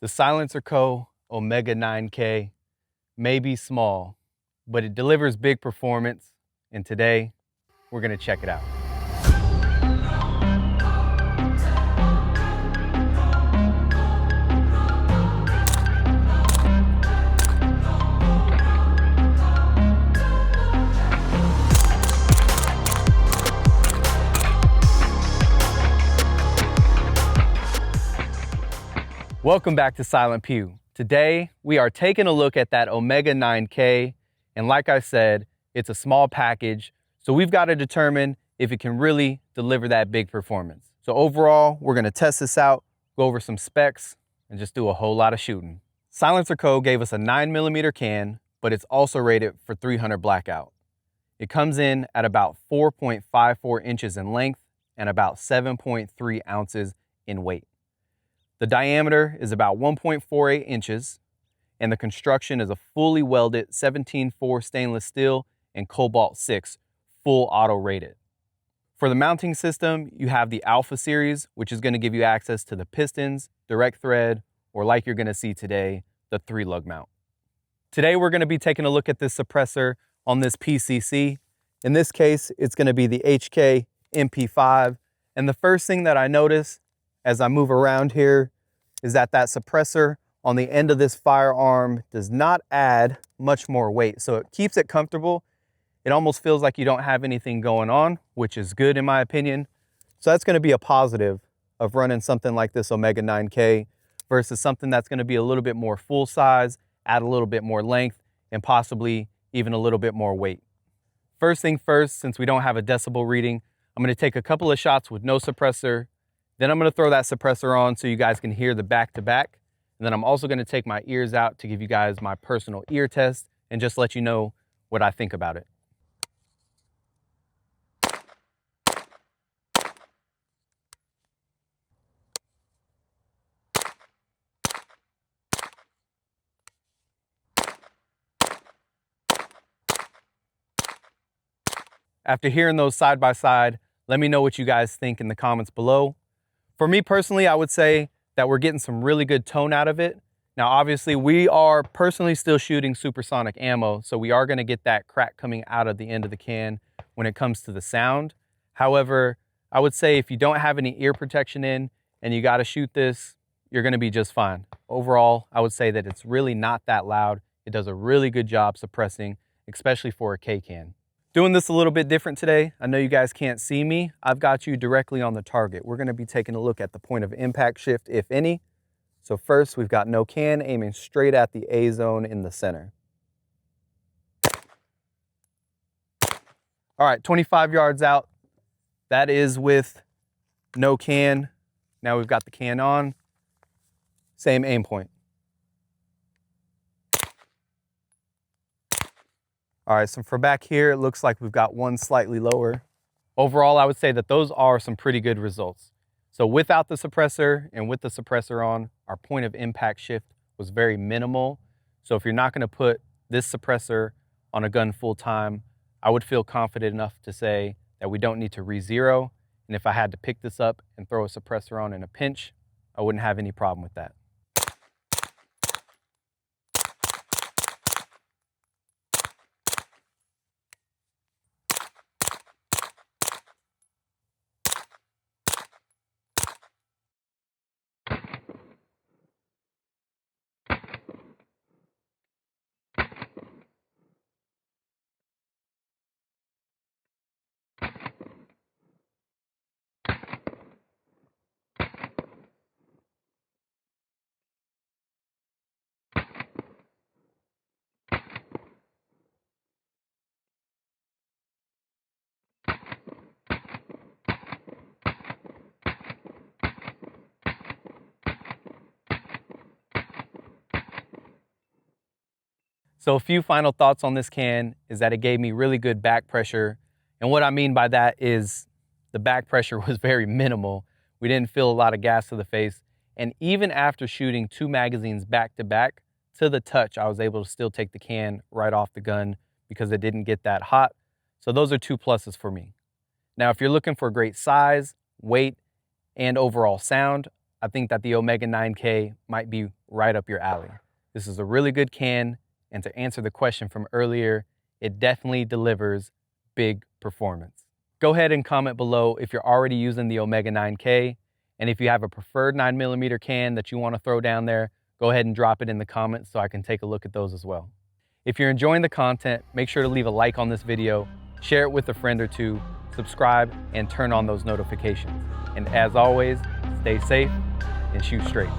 The SilencerCo Omega 9K may be small, but it delivers big performance, and today we're gonna check it out. Welcome back to Silent Pew. Today, we are taking a look at that Omega 9K, and like I said, it's a small package, so we've got to determine if it can really deliver that big performance. So overall, we're gonna test this out, go over some specs, and just do a whole lot of shooting. SilencerCo gave us a 9mm can, but it's also rated for 300 blackout. It comes in at about 4.54 inches in length and about 7.3 ounces in weight. The diameter is about 1.48 inches, and the construction is a fully welded 17-4 stainless steel and cobalt 6 full auto rated. For the mounting system, you have the Alpha series, which is going to give you access to the pistons, direct thread, or like you're going to see today, the 3-lug mount. Today we're going to be taking a look at this suppressor on this PCC. In this case, it's going to be the HK MP5, and the first thing that I notice as I move around here is that suppressor on the end of this firearm does not add much more weight. So it keeps it comfortable. It almost feels like you don't have anything going on, which is good in my opinion. So that's gonna be a positive of running something like this Omega 9K versus something that's gonna be a little bit more full size, add a little bit more length, and possibly even a little bit more weight. First thing first, since we don't have a decibel reading, I'm gonna take a couple of shots with no suppressor. Then I'm gonna throw that suppressor on so you guys can hear the back-to-back. And then I'm also gonna take my ears out to give you guys my personal ear test and just let you know what I think about it. After hearing those side by side, let me know what you guys think in the comments below. For me personally, I would say that we're getting some really good tone out of it. Now, obviously, we are personally still shooting supersonic ammo, so we are gonna get that crack coming out of the end of the can when it comes to the sound. However, I would say if you don't have any ear protection in and you gotta shoot this, you're gonna be just fine. Overall, I would say that it's really not that loud. It does a really good job suppressing, especially for a K can. Doing this a little bit different today. I know you guys can't see me. I've got you directly on the target. We're gonna be taking a look at the point of impact shift, if any. So first, we've got no can aiming straight at the A zone in the center. All right, 25 yards out. That is with no can. Now we've got the can on. Same aim point. All right, so for back here, it looks like we've got one slightly lower. Overall, I would say that those are some pretty good results. So without the suppressor and with the suppressor on, our point of impact shift was very minimal. So if you're not gonna put this suppressor on a gun full time, I would feel confident enough to say that we don't need to re-zero. And if I had to pick this up and throw a suppressor on in a pinch, I wouldn't have any problem with that. So a few final thoughts on this can is that it gave me really good back pressure. And what I mean by that is the back pressure was very minimal. We didn't feel a lot of gas to the face. And even after shooting 2 magazines back to back, to the touch, I was able to still take the can right off the gun because it didn't get that hot. So those are 2 pluses for me. Now, if you're looking for great size, weight, and overall sound, I think that the Omega 9K might be right up your alley. This is a really good can, and to answer the question from earlier, it definitely delivers big performance. Go ahead and comment below if you're already using the Omega 9K, and if you have a preferred 9mm can that you want to throw down there, go ahead and drop it in the comments so I can take a look at those as well. If you're enjoying the content, make sure to leave a like on this video, share it with a friend or two, subscribe, and turn on those notifications. And as always, stay safe and shoot straight.